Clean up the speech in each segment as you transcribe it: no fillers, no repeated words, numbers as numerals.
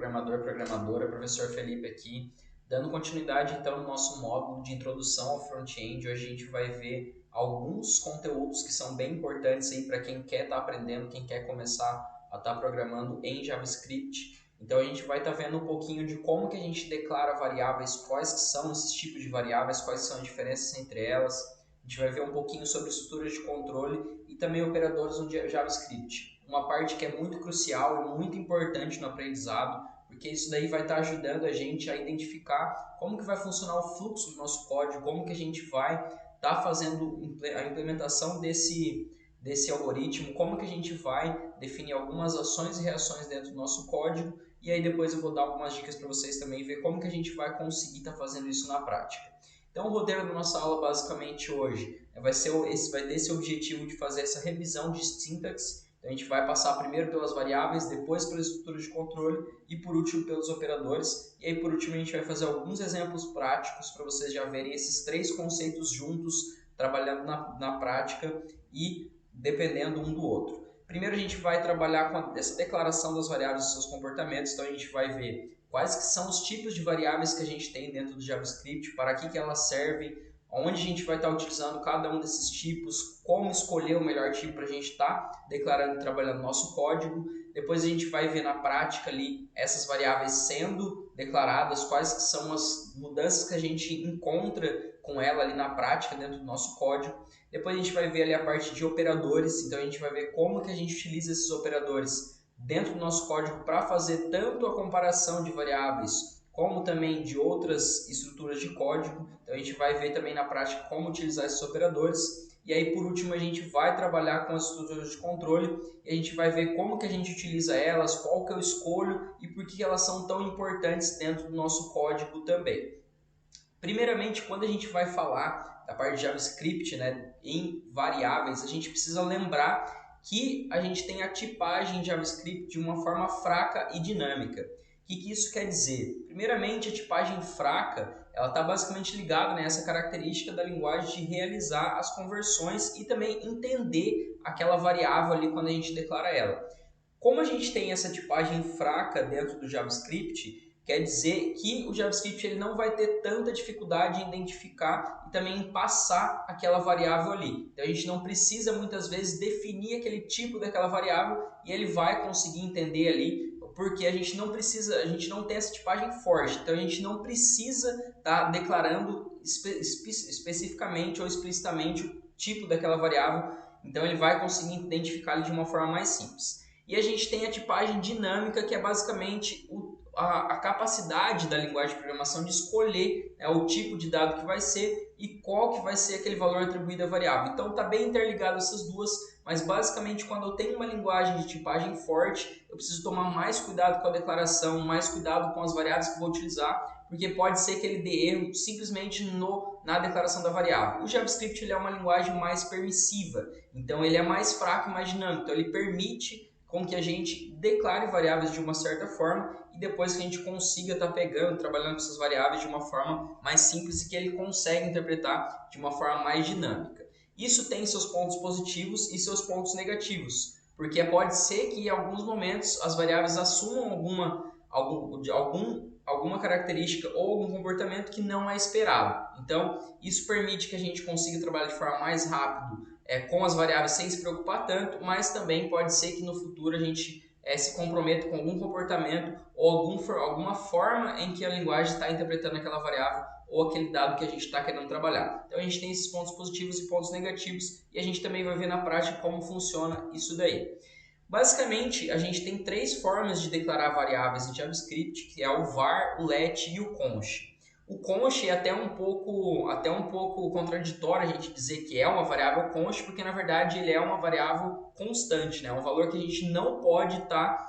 programadora, professor Felipe aqui, dando continuidade então no nosso módulo de introdução ao front-end. Hoje a gente vai ver alguns conteúdos que são bem importantes aí para quem quer estar aprendendo, quem quer começar a estar programando em JavaScript. Então a gente vai estar vendo um pouquinho de como que a gente declara variáveis, quais que são esses tipos de variáveis, quais são as diferenças entre elas. A gente vai ver um pouquinho sobre estruturas de controle e também operadores no JavaScript. Uma parte que é muito crucial e muito importante no aprendizado, porque isso daí vai estar ajudando a gente a identificar como que vai funcionar o fluxo do nosso código, como que a gente vai estar fazendo a implementação desse algoritmo, como que a gente vai definir algumas ações e reações dentro do nosso código, e aí depois eu vou dar algumas dicas para vocês também, ver como que a gente vai conseguir estar fazendo isso na prática. Então o roteiro da nossa aula basicamente hoje vai ter esse objetivo de fazer essa revisão de sintaxe. Então a gente vai passar primeiro pelas variáveis, depois pelas estruturas de controle e por último pelos operadores. E aí por último a gente vai fazer alguns exemplos práticos para vocês já verem esses três conceitos juntos, trabalhando na prática e dependendo um do outro. Primeiro a gente vai trabalhar com essa declaração das variáveis e seus comportamentos. Então a gente vai ver quais que são os tipos de variáveis que a gente tem dentro do JavaScript, para que elas servem, onde a gente vai estar utilizando cada um desses tipos, como escolher o melhor tipo para a gente estar declarando e trabalhando nosso código. Depois a gente vai ver na prática ali essas variáveis sendo declaradas, quais que são as mudanças que a gente encontra com ela ali na prática dentro do nosso código. Depois a gente vai ver ali a parte de operadores, então a gente vai ver como que a gente utiliza esses operadores dentro do nosso código para fazer tanto a comparação de variáveis como também de outras estruturas de código. Então a gente vai ver também na prática como utilizar esses operadores. E aí por último a gente vai trabalhar com as estruturas de controle e a gente vai ver como que a gente utiliza elas, qual que eu escolho e por que elas são tão importantes dentro do nosso código também. Primeiramente, quando a gente vai falar da parte de JavaScript, né, em variáveis, a gente precisa lembrar que a gente tem a tipagem de JavaScript de uma forma fraca e dinâmica. O que isso quer dizer? Primeiramente, a tipagem fraca ela está basicamente ligada nessa característica da linguagem de realizar as conversões e também entender aquela variável ali quando a gente declara ela. Como a gente tem essa tipagem fraca dentro do JavaScript, quer dizer que o JavaScript ele não vai ter tanta dificuldade em identificar e também em passar aquela variável ali. Então a gente não precisa muitas vezes definir aquele tipo daquela variável e ele vai conseguir entender ali, porque a gente não tem essa tipagem forte. Então a gente não precisa estar declarando especificamente ou explicitamente o tipo daquela variável. Então ele vai conseguir identificar ele de uma forma mais simples. E a gente tem a tipagem dinâmica, que é basicamente a capacidade da linguagem de programação de escolher o tipo de dado que vai ser e qual que vai ser aquele valor atribuído à variável. Então está bem interligado essas duas, mas basicamente quando eu tenho uma linguagem de tipagem forte, eu preciso tomar mais cuidado com a declaração, mais cuidado com as variáveis que vou utilizar, porque pode ser que ele dê erro simplesmente na declaração da variável. O JavaScript ele é uma linguagem mais permissiva, então ele é mais fraco e mais dinâmico, então ele permite com que a gente declare variáveis de uma certa forma e depois que a gente consiga estar pegando, trabalhando com essas variáveis de uma forma mais simples e que ele consegue interpretar de uma forma mais dinâmica. Isso tem seus pontos positivos e seus pontos negativos, porque pode ser que em alguns momentos as variáveis assumam alguma característica ou algum comportamento que não é esperado. Então, isso permite que a gente consiga trabalhar de forma mais rápida com as variáveis sem se preocupar tanto, mas também pode ser que no futuro a gente se comprometa com algum comportamento ou alguma forma em que a linguagem está interpretando aquela variável ou aquele dado que a gente está querendo trabalhar. Então a gente tem esses pontos positivos e pontos negativos e a gente também vai ver na prática como funciona isso daí. Basicamente, a gente tem três formas de declarar variáveis em JavaScript, que é o var, o let e o const. O const é até um pouco contraditório a gente dizer que é uma variável const, porque na verdade ele é uma variável constante, né? Um valor que a gente não pode estar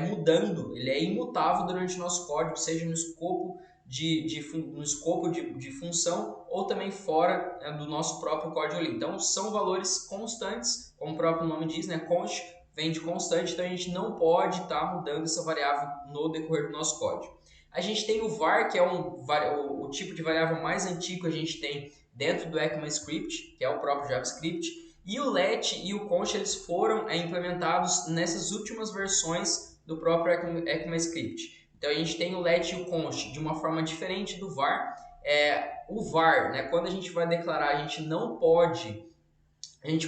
mudando, ele é imutável durante o nosso código, seja no escopo de função ou também fora do nosso próprio código ali. Então são valores constantes, como o próprio nome diz, né? Const vem de constante, então a gente não pode estar mudando essa variável no decorrer do nosso código. A gente tem o var, que é o tipo de variável mais antigo que a gente tem dentro do ECMAScript, que é o próprio JavaScript, e o let e o const eles foram implementados nessas últimas versões do próprio ECMAScript. Então a gente tem o let e o const de uma forma diferente do var. O var, né, quando a gente vai declarar, a gente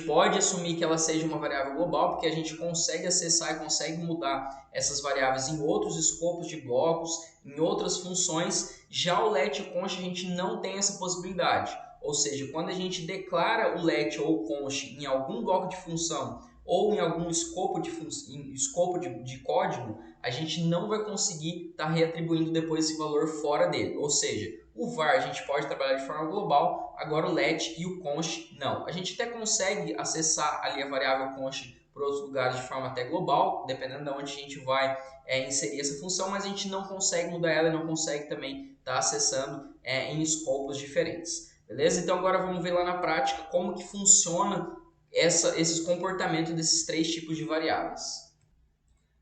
pode assumir que ela seja uma variável global, porque a gente consegue acessar e consegue mudar essas variáveis em outros escopos de blocos, em outras funções. Já o let e o const a gente não tem essa possibilidade. Ou seja, quando a gente declara o let ou o const em algum bloco de função ou em algum escopo de código, a gente não vai conseguir estar reatribuindo depois esse valor fora dele. Ou seja, o var a gente pode trabalhar de forma global, agora o let e o const não. A gente até consegue acessar ali a variável const por outros lugares de forma até global, dependendo de onde a gente vai inserir essa função, mas a gente não consegue mudar ela e não consegue também estar acessando em escopos diferentes. Beleza? Então agora vamos ver lá na prática como que funciona esses comportamentos desses três tipos de variáveis.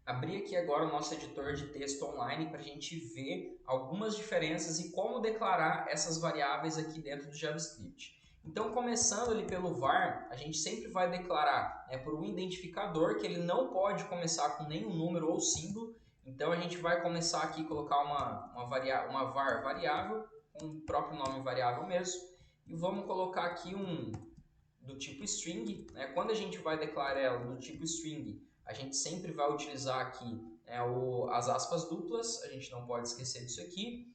Abrir aqui agora o nosso editor de texto online para a gente ver algumas diferenças e como declarar essas variáveis aqui dentro do JavaScript. Então, começando ali pelo var, a gente sempre vai declarar por um identificador que ele não pode começar com nenhum número ou símbolo. Então, a gente vai começar aqui a colocar uma var variável, com o próprio nome variável mesmo, e vamos colocar aqui um do tipo string. Quando a gente vai declarar ela do tipo string, a gente sempre vai utilizar aqui as aspas duplas, a gente não pode esquecer disso aqui.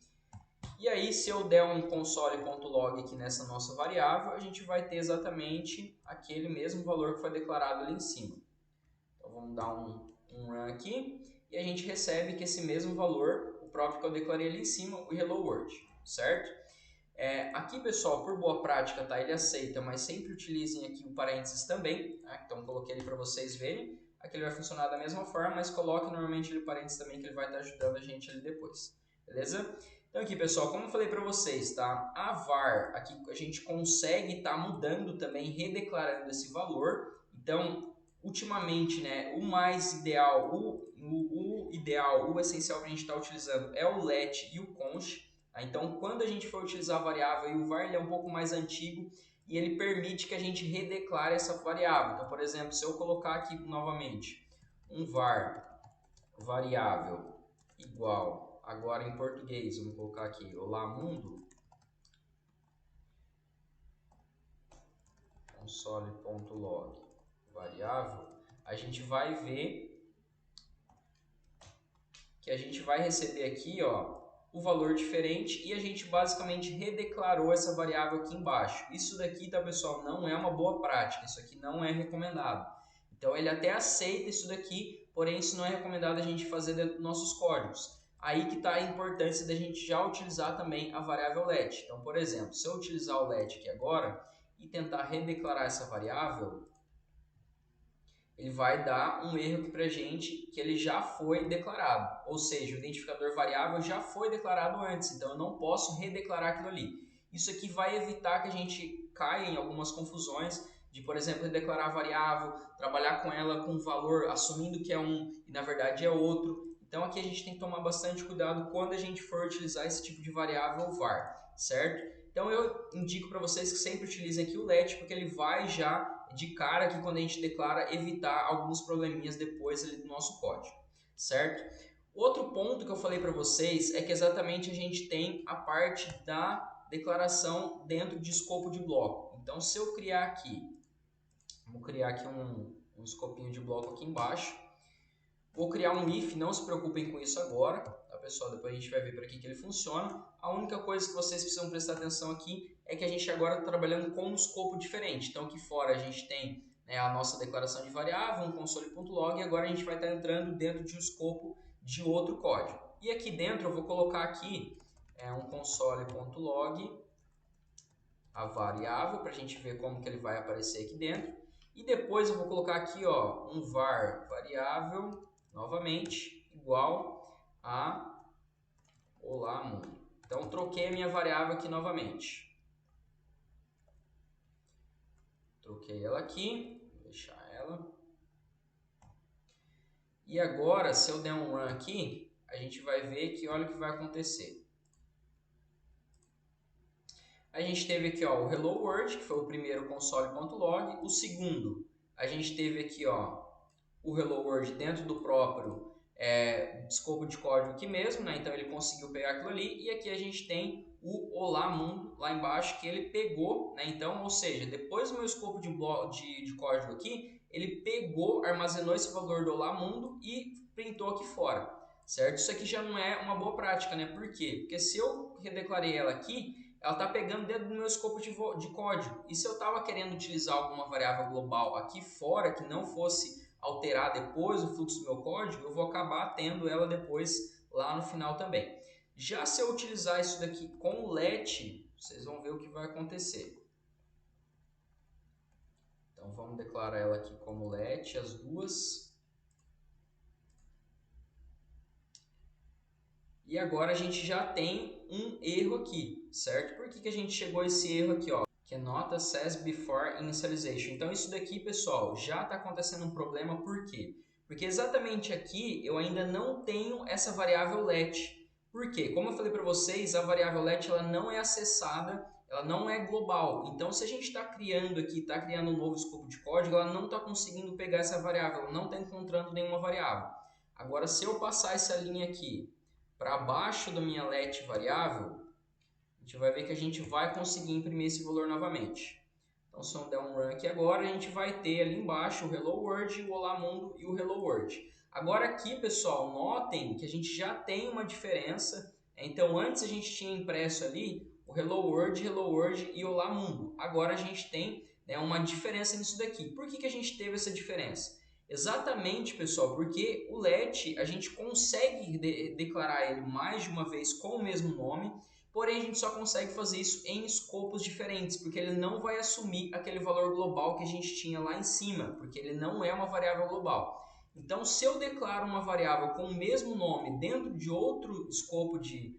E aí, se eu der um console.log aqui nessa nossa variável, a gente vai ter exatamente aquele mesmo valor que foi declarado ali em cima. Então, vamos dar um run aqui e a gente recebe que esse mesmo valor, o próprio que eu declarei ali em cima, o hello world, certo? Aqui, pessoal, por boa prática, tá? Ele aceita, mas sempre utilizem aqui o parênteses também, tá? Então, coloquei ele para vocês verem. Aqui ele vai funcionar da mesma forma, mas coloque normalmente ele parênteses também, que ele vai estar ajudando a gente ali depois, beleza? Então aqui, pessoal, como eu falei para vocês, tá? A var, aqui a gente consegue estar mudando também, redeclarando esse valor. Então, ultimamente, né, o mais ideal, o essencial que a gente está utilizando é o let e o const. Então, quando a gente for utilizar a variável, e o var ele é um pouco mais antigo e ele permite que a gente redeclare essa variável. Então, por exemplo, se eu colocar aqui novamente um var variável igual, agora em português, vamos colocar aqui, olá mundo, console.log variável, a gente vai ver que a gente vai receber aqui, ó, o valor diferente e a gente basicamente redeclarou essa variável aqui embaixo. Isso daqui, tá, pessoal, não é uma boa prática, isso aqui não é recomendado. Então ele até aceita isso daqui, porém isso não é recomendado a gente fazer dentro dos nossos códigos. Aí que está a importância da gente já utilizar também a variável let. Então, por exemplo, se eu utilizar o let aqui agora e tentar redeclarar essa variável, ele vai dar um erro aqui para a gente que ele já foi declarado. Ou seja, o identificador variável já foi declarado antes, então eu não posso redeclarar aquilo ali. Isso aqui vai evitar que a gente caia em algumas confusões de, por exemplo, redeclarar a variável, trabalhar com ela com um valor, assumindo que é um e na verdade é outro. Então aqui a gente tem que tomar bastante cuidado quando a gente for utilizar esse tipo de variável var, certo? Então eu indico para vocês que sempre utilizem aqui o let, porque ele vai já de cara que quando a gente declara evitar alguns probleminhas depois ali do nosso código, certo? Outro ponto que eu falei para vocês é que exatamente a gente tem a parte da declaração dentro de escopo de bloco. Então, se eu criar aqui, vou criar aqui um escopinho de bloco aqui embaixo, vou criar um if, não se preocupem com isso agora, tá, pessoal? Depois a gente vai ver para que ele funciona. A única coisa que vocês precisam prestar atenção aqui é que a gente agora está trabalhando com um escopo diferente. Então aqui fora a gente tem a nossa declaração de variável, um console.log, e agora a gente vai estar entrando dentro de um escopo de outro código. E aqui dentro eu vou colocar aqui um console.log, a variável, para a gente ver como que ele vai aparecer aqui dentro. E depois eu vou colocar aqui um var variável, novamente, igual a olá mundo. Então troquei a minha variável aqui novamente. Troquei ela aqui, vou deixar ela. E agora, se eu der um run aqui, a gente vai ver que olha o que vai acontecer. A gente teve aqui o hello world, que foi o primeiro console.log. O segundo, a gente teve aqui o hello world dentro do próprio escopo de código aqui mesmo, né? Então ele conseguiu pegar aquilo ali, e aqui a gente tem o Olá Mundo lá embaixo que ele pegou, né? Então, ou seja, depois do meu escopo de código aqui, ele pegou, armazenou esse valor do Olá Mundo e printou aqui fora, certo? Isso aqui já não é uma boa prática, né? Por quê? Porque se eu redeclarei ela aqui, ela está pegando dentro do meu escopo de código. E se eu estava querendo utilizar alguma variável global aqui fora que não fosse alterar depois o fluxo do meu código, eu vou acabar tendo ela depois lá no final também. Já se eu utilizar isso daqui com o let, vocês vão ver o que vai acontecer. Então vamos declarar ela aqui como let, as duas. E agora a gente já tem um erro aqui, certo? Por que a gente chegou a esse erro aqui, ó? Que é nota says before initialization. Então isso daqui, pessoal, já está acontecendo um problema, por quê? Porque exatamente aqui eu ainda não tenho essa variável let. Por quê? Como eu falei para vocês, a variável let ela não é acessada, ela não é global. Então se a gente está criando aqui, está criando um novo escopo de código, ela não está conseguindo pegar essa variável, ela não está encontrando nenhuma variável. Agora se eu passar essa linha aqui para baixo da minha let variável, a gente vai ver que a gente vai conseguir imprimir esse valor novamente. Então, se eu der um run aqui agora, a gente vai ter ali embaixo o Hello World, o Olá Mundo e o Hello World. Agora aqui, pessoal, notem que a gente já tem uma diferença. Então, antes a gente tinha impresso ali o Hello World e Olá Mundo. Agora a gente tem, né, uma diferença nisso daqui. Por que a gente teve essa diferença? Exatamente, pessoal, porque o let a gente consegue declarar ele mais de uma vez com o mesmo nome, porém a gente só consegue fazer isso em escopos diferentes, porque ele não vai assumir aquele valor global que a gente tinha lá em cima, porque ele não é uma variável global. Então, se eu declaro uma variável com o mesmo nome dentro de outro escopo de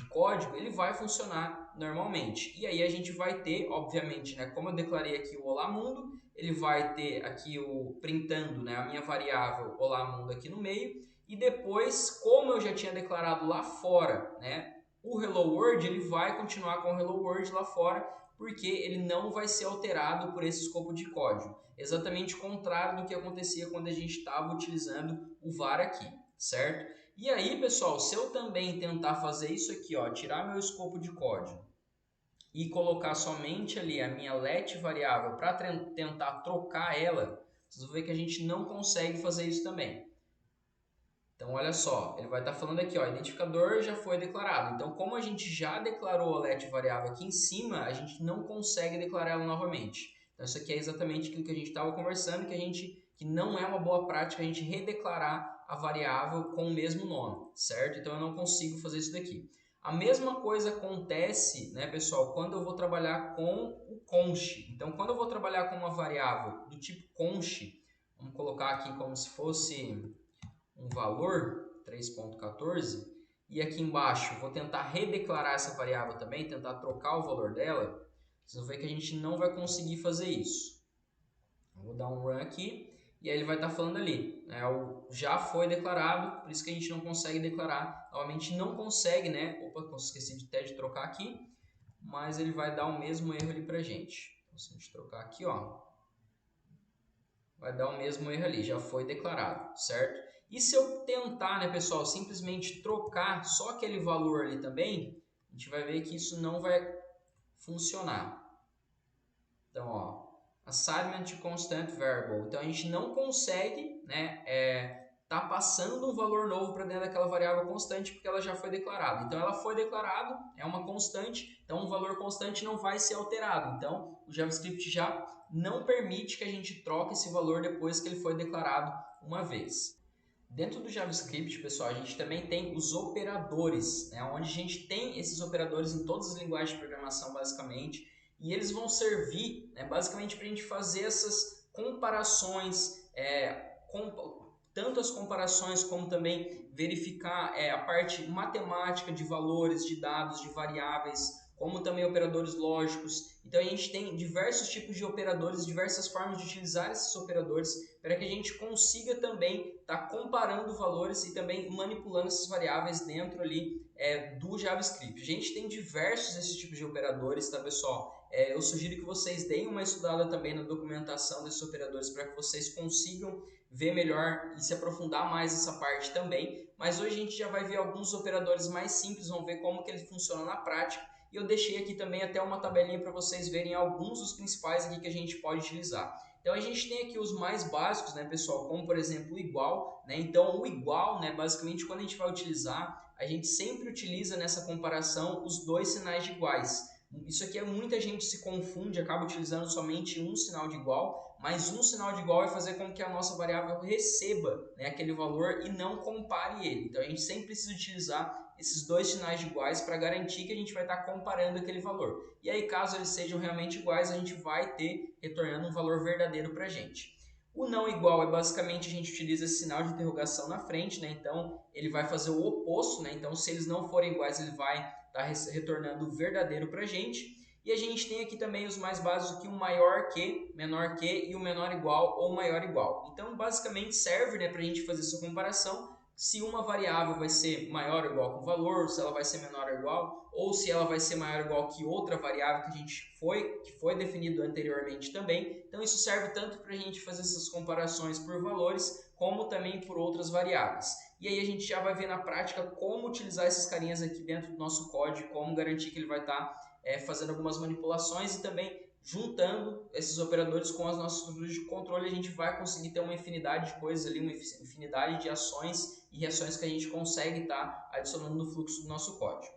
código, ele vai funcionar normalmente. E aí a gente vai ter, obviamente, né, como eu declarei aqui o Olá Mundo, ele vai ter aqui o printando, né, a minha variável Olá Mundo aqui no meio, e depois, como eu já tinha declarado lá fora, né, o Hello World, ele vai continuar com o Hello World lá fora, porque ele não vai ser alterado por esse escopo de código. Exatamente o contrário do que acontecia quando a gente estava utilizando o var aqui, certo? E aí, pessoal, se eu também tentar fazer isso aqui, ó, tirar meu escopo de código e colocar somente ali a minha let variável para tentar trocar ela, vocês vão ver que a gente não consegue fazer isso também. Então, olha só, ele vai estar falando aqui, ó, identificador já foi declarado. Então, como a gente já declarou a let variável aqui em cima, a gente não consegue declarar ela novamente. Então, isso aqui é exatamente aquilo que a gente estava conversando, que não é uma boa prática a gente redeclarar a variável com o mesmo nome, certo? Então, eu não consigo fazer isso daqui. A mesma coisa acontece, né, pessoal, quando eu vou trabalhar com o const. Então, quando eu vou trabalhar com uma variável do tipo const, vamos colocar aqui como se fosse um valor, 3.14, e aqui embaixo vou tentar redeclarar essa variável também, tentar trocar o valor dela, vocês vão ver que a gente não vai conseguir fazer isso. Eu vou dar um run aqui, e aí ele vai estar falando ali, né, o já foi declarado, por isso que a gente não consegue declarar, novamente não consegue, né, opa, esqueci até de trocar aqui, mas ele vai dar o mesmo erro ali pra gente. Então, se a gente trocar aqui, ó, vai dar o mesmo erro ali, já foi declarado, certo? E se eu tentar, né, pessoal, simplesmente trocar só aquele valor ali também, a gente vai ver que isso não vai funcionar. Então, ó, assignment to constant variable. Então, a gente não consegue, né, tá passando um valor novo para dentro daquela variável constante porque ela já foi declarada. Então, ela foi declarada, é uma constante, então um valor constante não vai ser alterado. Então, o JavaScript já não permite que a gente troque esse valor depois que ele foi declarado uma vez. Dentro do JavaScript, pessoal, a gente também tem os operadores, né, onde a gente tem esses operadores em todas as linguagens de programação, basicamente, e eles vão servir, né, basicamente para a gente fazer essas comparações, tanto as comparações como também verificar a parte matemática de valores, de dados, de variáveis, como também operadores lógicos. Então a gente tem diversos tipos de operadores, diversas formas de utilizar esses operadores para que a gente consiga também estar comparando valores e também manipulando essas variáveis dentro ali do JavaScript. A gente tem diversos desses tipos de operadores, tá, pessoal? Eu sugiro que vocês deem uma estudada também na documentação desses operadores para que vocês consigam ver melhor e se aprofundar mais nessa parte também, mas hoje a gente já vai ver alguns operadores mais simples, vamos ver como que ele funciona na prática, e eu deixei aqui também até uma tabelinha para vocês verem alguns dos principais aqui que a gente pode utilizar. Então a gente tem aqui os mais básicos, né, pessoal, como por exemplo o igual, né? Então o igual, né, basicamente quando a gente vai utilizar, a gente sempre utiliza nessa comparação os dois sinais de iguais. Isso aqui muita gente se confunde, acaba utilizando somente um sinal de igual, mas um sinal de igual vai fazer com que a nossa variável receba, né, aquele valor e não compare ele. Então a gente sempre precisa utilizar esses dois sinais de iguais para garantir que a gente vai estar comparando aquele valor. E aí, caso eles sejam realmente iguais, a gente vai ter retornando um valor verdadeiro para a gente. O não igual é basicamente a gente utiliza esse sinal de interrogação na frente, né? Então ele vai fazer o oposto, né? Então se eles não forem iguais, ele vai estar retornando o verdadeiro para a gente. E a gente tem aqui também os mais básicos aqui, o maior que, menor que e o menor igual ou maior igual. Então basicamente serve, né, para a gente fazer essa comparação se uma variável vai ser maior ou igual que o valor, se ela vai ser menor ou igual, ou se ela vai ser maior ou igual que outra variável que foi definido anteriormente também. Então isso serve tanto para a gente fazer essas comparações por valores, como também por outras variáveis. E aí a gente já vai ver na prática como utilizar esses carinhas aqui dentro do nosso código, como garantir que ele vai estar fazendo algumas manipulações e também juntando esses operadores com as nossas estruturas de controle, a gente vai conseguir ter uma infinidade de coisas ali, uma infinidade de ações e reações que a gente consegue estar adicionando no fluxo do nosso código.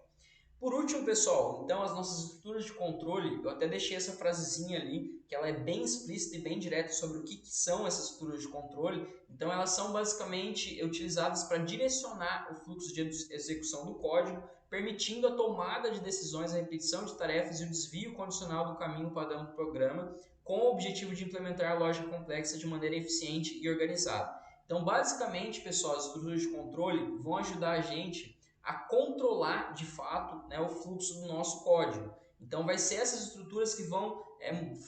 Por último, pessoal, então as nossas estruturas de controle, eu até deixei essa frasezinha ali, que ela é bem explícita e bem direta sobre o que são essas estruturas de controle. Então elas são basicamente utilizadas para direcionar o fluxo de execução do código, permitindo a tomada de decisões, a repetição de tarefas e o desvio condicional do caminho padrão do programa, com o objetivo de implementar a lógica complexa de maneira eficiente e organizada. Então, basicamente, pessoal, as estruturas de controle vão ajudar a gente a controlar de fato, né, o fluxo do nosso código. Então vai ser essas estruturas que vão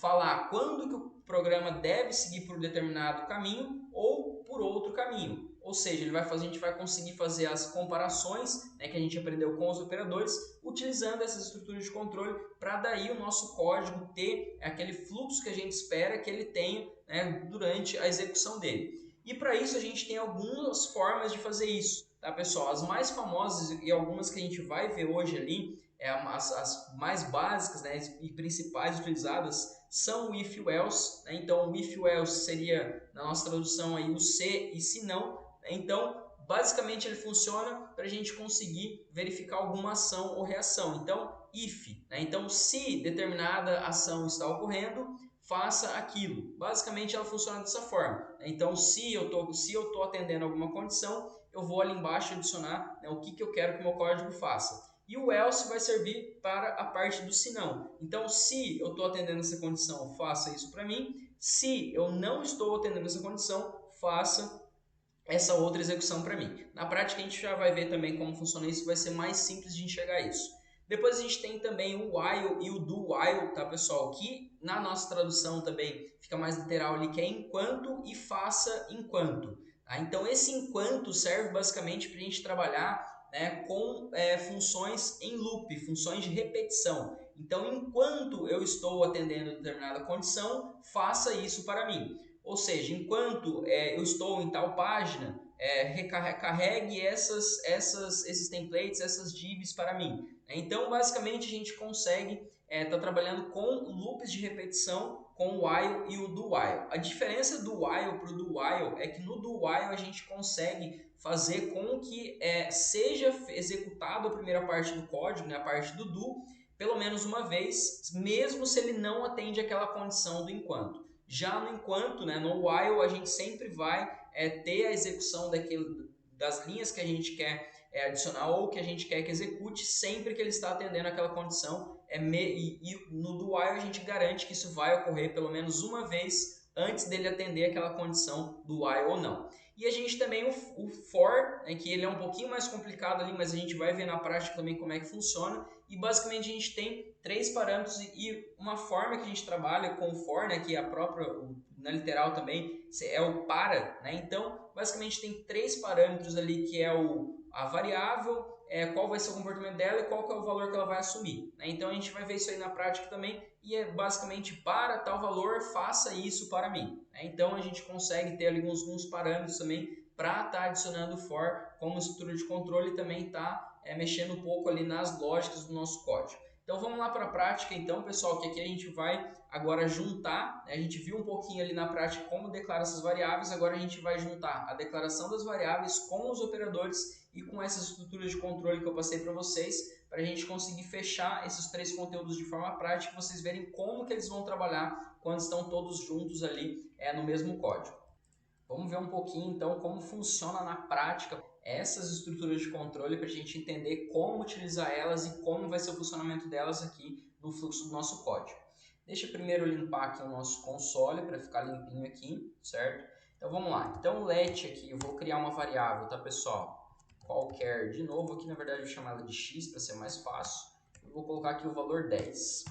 falar quando que o programa deve seguir por um determinado caminho ou por outro caminho. Ou seja, a gente vai conseguir fazer as comparações, né, que a gente aprendeu com os operadores, utilizando essas estruturas de controle para daí o nosso código ter aquele fluxo que a gente espera que ele tenha, né, durante a execução dele. E para isso a gente tem algumas formas de fazer isso, tá, pessoal? As mais famosas e algumas que a gente vai ver hoje ali, as mais básicas, né, e principais utilizadas são o if e o else, né? Então o if e o else seria, na nossa tradução aí, o se e se não, né? Então basicamente ele funciona para a gente conseguir verificar alguma ação ou reação. Então if, né? Então se determinada ação está ocorrendo, faça aquilo. Basicamente ela funciona dessa forma. Então, se eu tô atendendo alguma condição, eu vou ali embaixo adicionar, né, o que eu quero que o meu código faça. E o else vai servir para a parte do se não. Então, se eu estou atendendo essa condição, faça isso para mim. Se eu não estou atendendo essa condição, faça essa outra execução para mim. Na prática, a gente já vai ver também como funciona isso, vai ser mais simples de enxergar isso. Depois a gente tem também o while e o do while, tá, pessoal? Que na nossa tradução também fica mais literal ali, que é enquanto e faça enquanto. Tá? Então esse enquanto serve basicamente para a gente trabalhar, né, com funções em loop, funções de repetição. Então enquanto eu estou atendendo determinada condição, faça isso para mim. Ou seja, enquanto eu estou em tal página, recarregue esses templates, essas divs para mim. Então, basicamente, a gente consegue estar trabalhando com loops de repetição, com o while e o do while. A diferença do while para o do while é que no do while a gente consegue fazer com que seja executado a primeira parte do código, né, a parte do do, pelo menos uma vez, mesmo se ele não atende aquela condição do enquanto. Já no enquanto, né, no while, a gente sempre vai ter a execução das linhas que a gente quer adicionar ou que a gente quer que execute sempre que ele está atendendo aquela condição. E no do while a gente garante que isso vai ocorrer pelo menos uma vez antes dele atender aquela condição do while ou não. E a gente também o for, né, que ele é um pouquinho mais complicado ali, mas a gente vai ver na prática também como é que funciona. E basicamente a gente tem três parâmetros e uma forma que a gente trabalha com o for, né, que é a própria, na literal também, é o para, né? Então, basicamente tem três parâmetros ali, que é a variável, qual vai ser o comportamento dela e qual que é o valor que ela vai assumir, né? Então a gente vai ver isso aí na prática também e é basicamente para tal valor, faça isso para mim, né? Então a gente consegue ter ali alguns parâmetros também para estar adicionando for como estrutura de controle e também tá mexendo um pouco ali nas lógicas do nosso código. Então vamos lá para a prática então, pessoal, que aqui a gente vai agora juntar, né? A gente viu um pouquinho ali na prática como declara essas variáveis, agora a gente vai juntar a declaração das variáveis com os operadores e com essas estruturas de controle que eu passei para vocês, para a gente conseguir fechar esses 3 conteúdos de forma prática e vocês verem como que eles vão trabalhar quando estão todos juntos ali no mesmo código. Vamos ver um pouquinho então como funciona na prática essas estruturas de controle para a gente entender como utilizar elas e como vai ser o funcionamento delas aqui no fluxo do nosso código. Deixa eu primeiro limpar aqui o nosso console para ficar limpinho aqui, certo? Então vamos lá. Então let aqui, eu vou criar uma variável, tá pessoal? Qualquer, de novo aqui na verdade eu vou chamar ela de x para ser mais fácil. Eu vou colocar aqui o valor 10.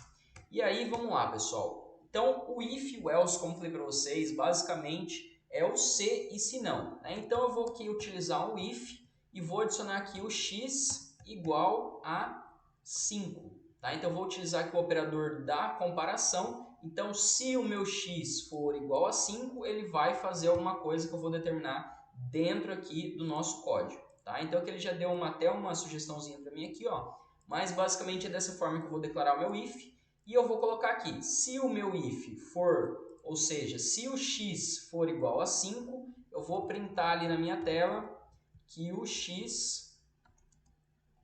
E aí vamos lá pessoal. Então o if e o else, como falei para vocês, basicamente é o se e se não, né? Então eu vou aqui utilizar um if e vou adicionar aqui o x igual a 5. Tá? Então eu vou utilizar aqui o operador da comparação. Então se o meu x for igual a 5, ele vai fazer alguma coisa que eu vou determinar dentro aqui do nosso código. Tá? Então aqui ele já deu até uma sugestãozinha para mim aqui, ó. Mas basicamente é dessa forma que eu vou declarar o meu if. E eu vou colocar aqui, se o meu if for, ou seja, se o x for igual a 5, eu vou printar ali na minha tela que o x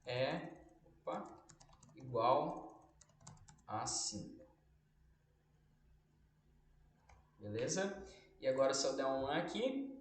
é igual a 5. Beleza? E agora se eu der um aqui,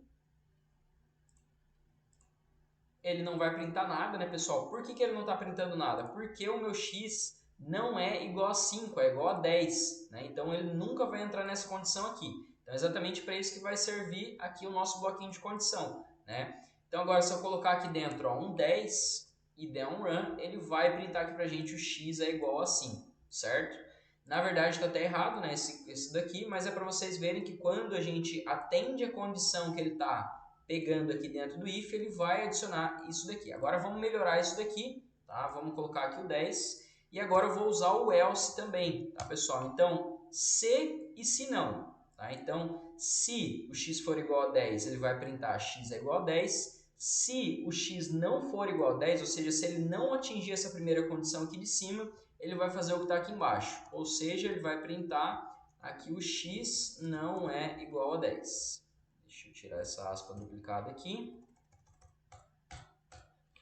ele não vai printar nada, né, pessoal? Por que ele não está printando nada? Porque o meu x não é igual a 5, é igual a 10, né? Então ele nunca vai entrar nessa condição aqui. Então é exatamente para isso que vai servir aqui o nosso bloquinho de condição, né? Então agora se eu colocar aqui dentro ó, um 10 e der um run, ele vai printar aqui para a gente o x é igual a 5, certo? Na verdade está até errado, né, esse daqui, mas é para vocês verem que quando a gente atende a condição que ele está pegando aqui dentro do if, ele vai adicionar isso daqui. Agora vamos melhorar isso daqui, tá? Vamos colocar aqui o 10 e agora eu vou usar o else também, tá, pessoal? Então, se e se não, tá? Então, se o x for igual a 10, ele vai printar x é igual a 10. Se o x não for igual a 10, ou seja, se ele não atingir essa primeira condição aqui de cima, ele vai fazer o que está aqui embaixo, ou seja, ele vai printar aqui o x não é igual a 10. Deixa eu tirar essa aspa duplicada aqui.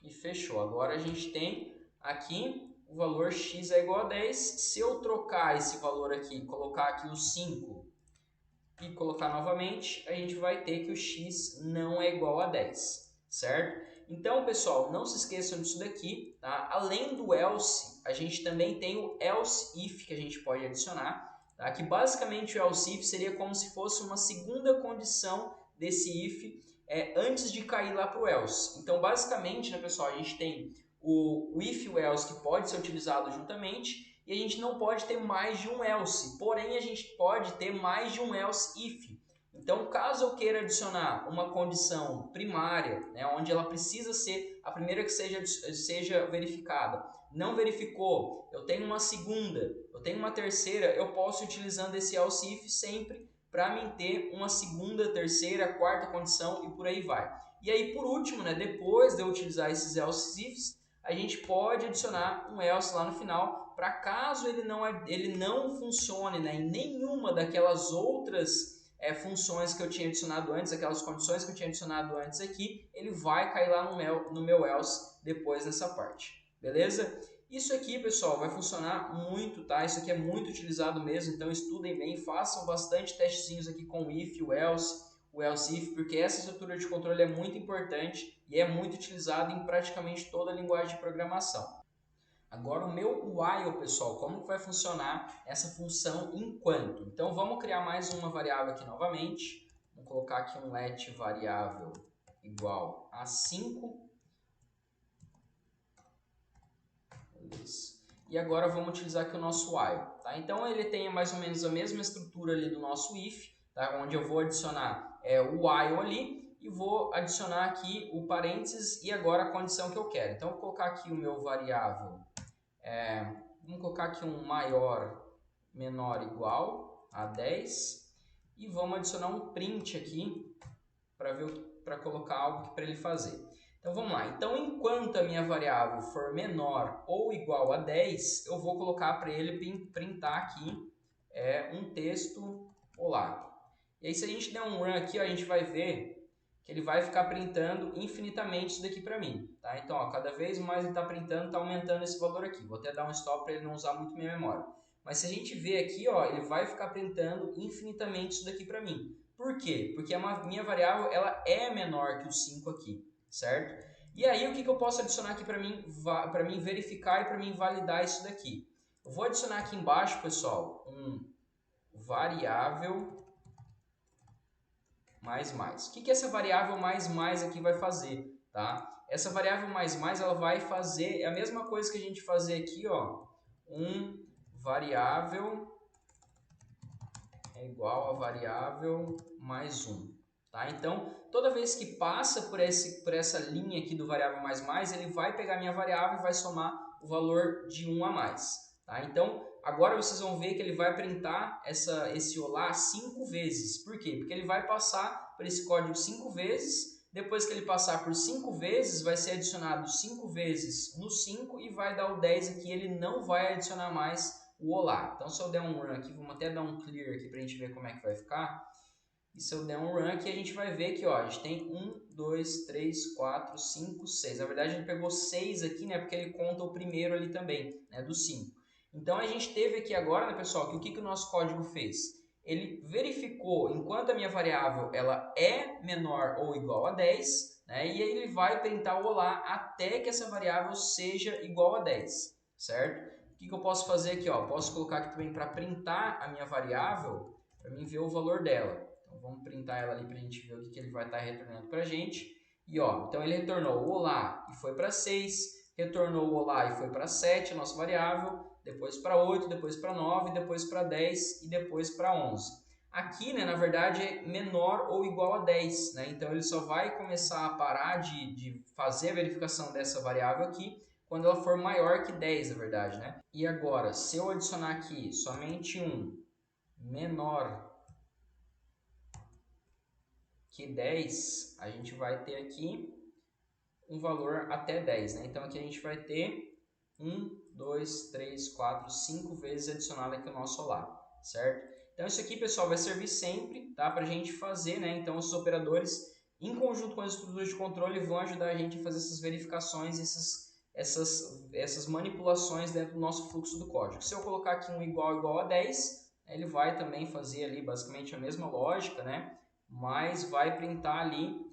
E fechou. Agora a gente tem aqui o valor x é igual a 10. Se eu trocar esse valor aqui, colocar aqui o 5 e colocar novamente, a gente vai ter que o x não é igual a 10, certo? Então, pessoal, não se esqueçam disso daqui, tá? Além do else, a gente também tem o else if que a gente pode adicionar, tá? Que basicamente o else if seria como se fosse uma segunda condição desse if antes de cair lá para o else. Então, basicamente, né, pessoal, a gente tem o if e o else que pode ser utilizado juntamente e a gente não pode ter mais de um else, porém a gente pode ter mais de um else if. Então, caso eu queira adicionar uma condição primária, né, onde ela precisa ser a primeira que seja verificada, não verificou, eu tenho uma segunda, eu tenho uma terceira, eu posso ir utilizando esse else if sempre para mim ter uma segunda, terceira, quarta condição e por aí vai. E aí, por último, né, depois de eu utilizar esses else ifs, a gente pode adicionar um else lá no final para caso ele não funcione, né, em nenhuma daquelas outras funções que eu tinha adicionado antes, aquelas condições que eu tinha adicionado antes aqui, ele vai cair lá no meu else depois nessa parte, beleza? Isso aqui, pessoal, vai funcionar muito, tá? Isso aqui é muito utilizado mesmo, então estudem bem, façam bastante testezinhos aqui com o if, o else if, porque essa estrutura de controle é muito importante e é muito utilizado em praticamente toda a linguagem de programação. Agora o meu while, pessoal, como que vai funcionar essa função enquanto? Então vamos criar mais uma variável aqui novamente. Vamos colocar aqui um let variável igual a 5. E agora vamos utilizar aqui o nosso while. Tá? Então ele tem mais ou menos a mesma estrutura ali do nosso if, tá? Onde eu vou adicionar o while ali. e vou adicionar aqui o parênteses e agora a condição que eu quero. Então, vou colocar aqui o meu variável, vamos colocar aqui um maior, menor, igual a 10 e vamos adicionar um print aqui para colocar algo para ele fazer. Então, vamos lá. Então, enquanto a minha variável for menor ou igual a 10, eu vou colocar para ele printar aqui um texto olá. E aí, se a gente der um run aqui, ó, a gente vai ver que ele vai ficar printando infinitamente isso daqui para mim. Tá? Então, ó, cada vez mais ele está printando, está aumentando esse valor aqui. Vou até dar um stop para ele não usar muito minha memória. Mas se a gente ver aqui, ó, ele vai ficar printando infinitamente isso daqui para mim. Por quê? Porque a minha variável ela é menor que o 5 aqui, certo? E aí, o que eu posso adicionar aqui para mim verificar e para mim validar isso daqui? Eu vou adicionar aqui embaixo, pessoal, um variável mais. O que essa variável mais aqui vai fazer? Tá? Essa variável mais ela vai fazer a mesma coisa que a gente fazer aqui, ó, um variável é igual a variável mais 1. Tá? Então, toda vez que passa por essa linha aqui do variável mais, ele vai pegar minha variável e vai somar o valor de 1 a mais. Tá? Então, agora vocês vão ver que ele vai printar esse olá 5 vezes. Por quê? Porque ele vai passar por esse código 5 vezes. Depois que ele passar por 5 vezes, vai ser adicionado 5 vezes no 5 e vai dar o 10 aqui. Ele não vai adicionar mais o olá. Então, se eu der um run aqui, vamos até dar um clear aqui para a gente ver como é que vai ficar. E se eu der um run aqui, a gente vai ver que ó, a gente tem 1, 2, 3, 4, 5, 6. Na verdade, ele pegou 6 aqui, né? Porque ele conta o primeiro ali também, né? Do 5. Então, a gente teve aqui agora, né, pessoal, que o que o nosso código fez? Ele verificou, enquanto a minha variável ela é menor ou igual a 10, né? E aí ele vai printar o olá até que essa variável seja igual a 10, certo? O que eu posso fazer aqui? Ó? Posso colocar aqui também para printar a minha variável, para mim ver o valor dela. Então, vamos printar ela ali para a gente ver o que ele vai estar retornando para a gente. E ó, então ele retornou o olá e foi para 6, retornou o olá e foi para 7, a nossa variável, depois para 8, depois para 9, depois para 10 e depois para 11. Aqui, né, na verdade, é menor ou igual a 10, né? Então ele só vai começar a parar de fazer a verificação dessa variável aqui quando ela for maior que 10, na verdade, né? E agora, se eu adicionar aqui somente um menor que 10, a gente vai ter aqui um valor até 10, né? Então aqui a gente vai ter 1, 2, 3, 4, 5 vezes adicionado aqui o nosso olá, certo? Então isso aqui, pessoal, vai servir sempre, tá? Para a gente fazer, né? Então os operadores, em conjunto com as estruturas de controle, vão ajudar a gente a fazer essas verificações, essas manipulações dentro do nosso fluxo do código. Se eu colocar aqui um igual a 10, ele vai também fazer ali basicamente a mesma lógica, né? Mas vai printar ali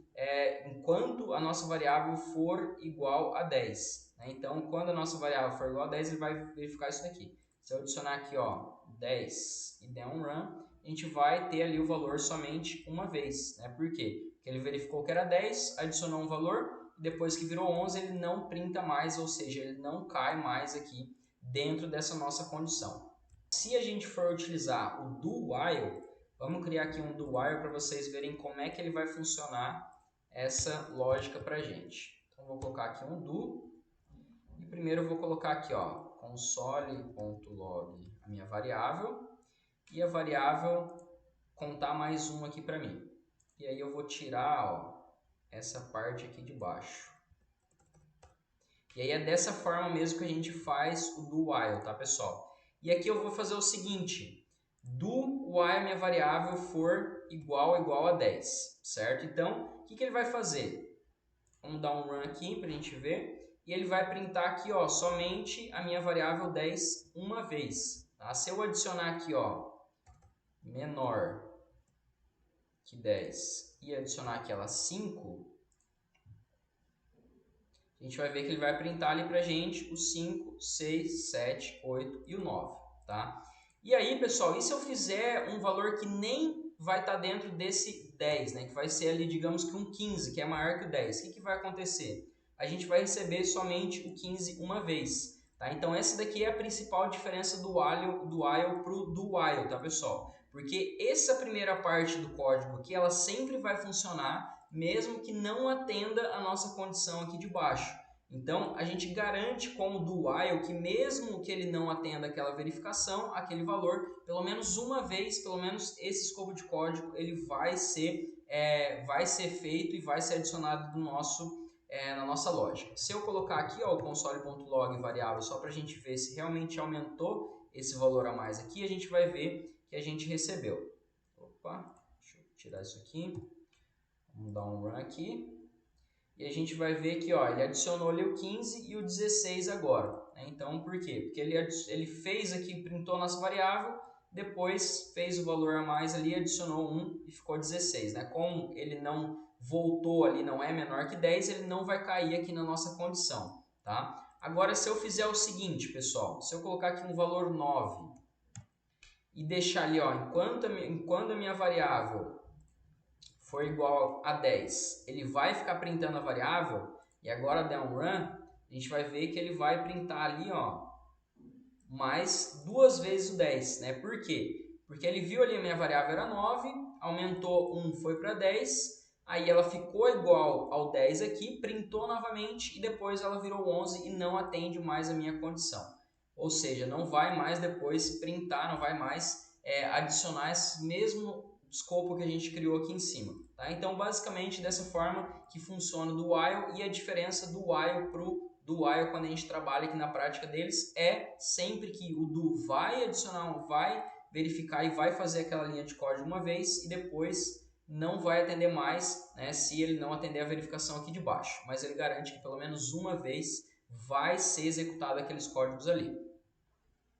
enquanto a nossa variável for igual a 10. Né? Então, quando a nossa variável for igual a 10, ele vai verificar isso daqui. Se eu adicionar aqui ó, 10 e der um run, a gente vai ter ali o valor somente uma vez. Né? Por quê? Porque ele verificou que era 10, adicionou um valor, e depois que virou 11, ele não printa mais, ou seja, ele não cai mais aqui dentro dessa nossa condição. Se a gente for utilizar o do while, vamos criar aqui um do while para vocês verem como é que ele vai funcionar essa lógica para a gente. Então, vou colocar aqui um do. E primeiro eu vou colocar aqui, ó, console.log a minha variável. E a variável contar mais um aqui para mim. E aí eu vou tirar, ó, essa parte aqui de baixo. E aí é dessa forma mesmo que a gente faz o do while, tá, pessoal? E aqui eu vou fazer o seguinte. Do while minha variável for igual a 10, certo? Então, o que ele vai fazer? Vamos dar um run aqui para a gente ver. E ele vai printar aqui ó, somente a minha variável 10 uma vez. Tá? Se eu adicionar aqui ó, menor que 10 e adicionar aquela 5, a gente vai ver que ele vai printar ali para a gente o 5, 6, 7, 8 e o 9. Tá? E aí, pessoal, e se eu fizer um valor que nem vai estar dentro desse 10, né? Que vai ser ali, digamos que um 15, que é maior que o 10. O que vai acontecer? A gente vai receber somente o 15 uma vez. Tá? Então, essa daqui é a principal diferença do while para o do while, tá, pessoal? Porque essa primeira parte do código aqui, ela sempre vai funcionar mesmo que não atenda a nossa condição aqui de baixo. Então, a gente garante com o do while que mesmo que ele não atenda aquela verificação, aquele valor, pelo menos uma vez, pelo menos esse escopo de código, ele vai ser feito e vai ser adicionado na nossa lógica. Se eu colocar aqui ó, o console.log variável só para a gente ver se realmente aumentou esse valor a mais aqui, a gente vai ver que a gente recebeu. Opa, deixa eu tirar isso aqui. Vamos dar um run aqui. E a gente vai ver que ó, ele adicionou ali o 15 e o 16 agora. Né? Então, por quê? Porque ele fez aqui, printou nossa variável, depois fez o valor a mais ali, adicionou 1 e ficou 16. Né? Como ele não voltou ali, não é menor que 10, ele não vai cair aqui na nossa condição. Tá? Agora, se eu fizer o seguinte, pessoal, se eu colocar aqui um valor 9 e deixar ali, ó, enquanto a minha variável for igual a 10, ele vai ficar printando a variável, e agora der um run, a gente vai ver que ele vai printar ali, ó, mais 2 vezes o 10, né? Por quê? Porque ele viu ali a minha variável era 9, aumentou 1, foi para 10, aí ela ficou igual ao 10 aqui, printou novamente e depois ela virou 11 e não atende mais a minha condição. Ou seja, não vai mais depois printar, não vai mais adicionar esse mesmo escopo que a gente criou aqui em cima. Tá? Então, basicamente, dessa forma que funciona o do while, e a diferença do while para o do while quando a gente trabalha aqui na prática deles é sempre que o do vai adicionar, vai verificar e vai fazer aquela linha de código uma vez e depois não vai atender mais, né, se ele não atender a verificação aqui de baixo. Mas ele garante que pelo menos uma vez vai ser executado aqueles códigos ali.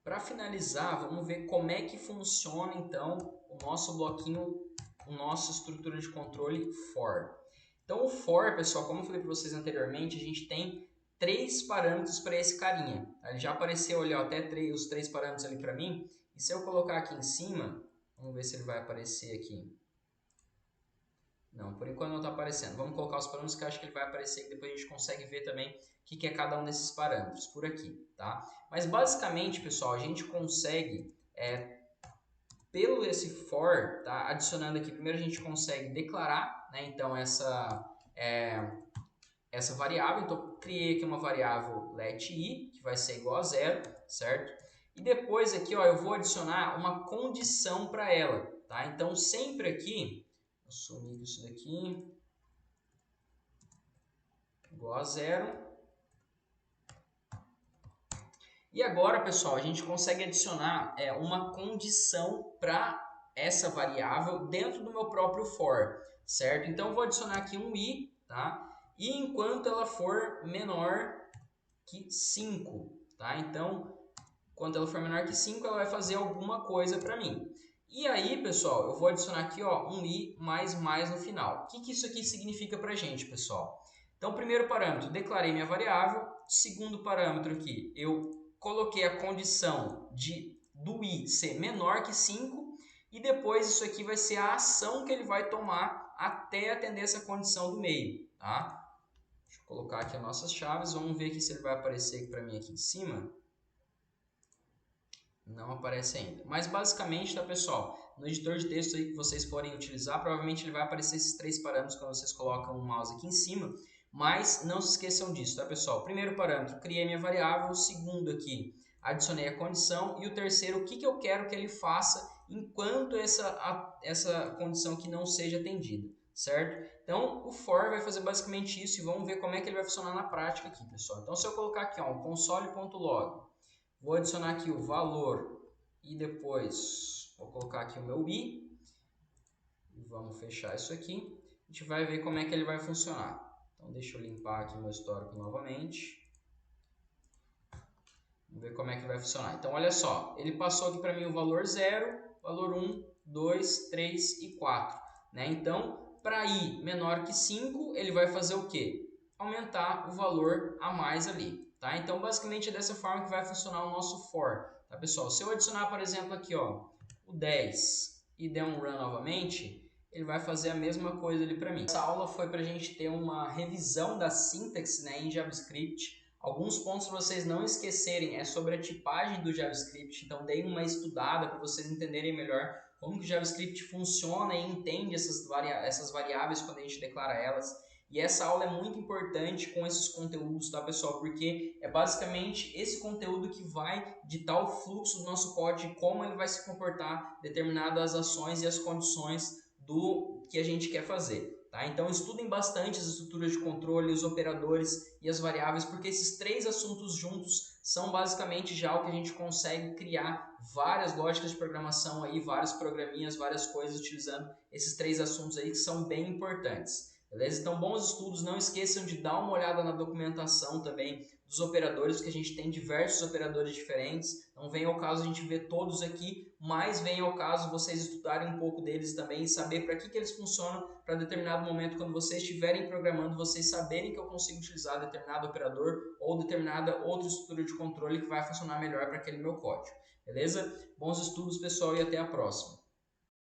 Para finalizar, vamos ver como é que funciona então o nosso bloquinho, a nossa estrutura de controle for. Então o for, pessoal, como eu falei para vocês anteriormente, a gente tem 3 parâmetros para esse carinha. Ele já apareceu ali, ó, até os 3 parâmetros ali para mim. E se eu colocar aqui em cima, vamos ver se ele vai aparecer aqui. Não, por enquanto não está aparecendo. Vamos colocar os parâmetros que eu acho que ele vai aparecer e depois a gente consegue ver também o que é cada um desses parâmetros por aqui, tá? Mas basicamente, pessoal, a gente consegue, pelo esse for, tá? Adicionando aqui, primeiro a gente consegue declarar, né? Então essa variável, então eu criei aqui uma variável let_i, que vai ser igual a 0, certo? E depois aqui, ó, eu vou adicionar uma condição para ela, tá? Então sempre aqui, vou sumir isso daqui, igual a 0. E agora, pessoal, a gente consegue adicionar uma condição para essa variável dentro do meu próprio for, certo? Então eu vou adicionar aqui um i, tá? E enquanto ela for menor que 5, tá? Então, quando ela for menor que 5, ela vai fazer alguma coisa para mim. E aí, pessoal, eu vou adicionar aqui ó, um i mais no final. O que isso aqui significa para a gente, pessoal? Então, primeiro parâmetro, declarei minha variável. Segundo parâmetro aqui, eu coloquei a condição do i ser menor que 5. E depois isso aqui vai ser a ação que ele vai tomar até atender essa condição do meio, tá? Deixa eu colocar aqui as nossas chaves, vamos ver aqui se ele vai aparecer para mim aqui em cima. Não aparece ainda. Mas basicamente, tá, pessoal? No editor de texto aí que vocês forem utilizar, provavelmente ele vai aparecer esses 3 parâmetros quando vocês colocam o mouse aqui em cima. Mas não se esqueçam disso, tá, pessoal? Primeiro parâmetro, criei minha variável. O segundo aqui, adicionei a condição. E o terceiro, o que eu quero que ele faça enquanto essa condição aqui não seja atendida, certo? Então, o for vai fazer basicamente isso e vamos ver como é que ele vai funcionar na prática aqui, pessoal. Então, se eu colocar aqui, ó, um console.log, vou adicionar aqui o valor e depois vou colocar aqui o meu i e vamos fechar isso aqui. A gente vai ver como é que ele vai funcionar. Então, deixa eu limpar aqui meu histórico novamente. Vamos ver como é que vai funcionar. Então, olha só, ele passou aqui para mim o valor 0, valor 1, 2, 3 e 4. Né? Então, para i menor que 5, ele vai fazer o quê? Aumentar o valor a mais ali. Tá? Então, basicamente é dessa forma que vai funcionar o nosso for. Tá, pessoal? Se eu adicionar, por exemplo, aqui ó, o 10 e der um run novamente, ele vai fazer a mesma coisa ali para mim. Essa aula foi para a gente ter uma revisão da sintaxe, né, em JavaScript. Alguns pontos para vocês não esquecerem é sobre a tipagem do JavaScript, então deem uma estudada para vocês entenderem melhor como que o JavaScript funciona e entende essas variáveis quando a gente declara elas. E essa aula é muito importante com esses conteúdos, tá, pessoal? Porque é basicamente esse conteúdo que vai ditar o fluxo do nosso código, como ele vai se comportar, determinadas ações e as condições do que a gente quer fazer. Tá? Então estudem bastante as estruturas de controle, os operadores e as variáveis, porque esses três assuntos juntos são basicamente já o que a gente consegue criar várias lógicas de programação aí, vários programinhas, várias coisas utilizando esses três assuntos aí que são bem importantes. Beleza? Então, bons estudos, não esqueçam de dar uma olhada na documentação também dos operadores, porque a gente tem diversos operadores diferentes, não vem ao caso a gente ver todos aqui, mas vem ao caso vocês estudarem um pouco deles também e saber para que eles funcionam para determinado momento, quando vocês estiverem programando, vocês saberem que eu consigo utilizar determinado operador ou determinada outra estrutura de controle que vai funcionar melhor para aquele meu código. Beleza? Bons estudos, pessoal, e até a próxima.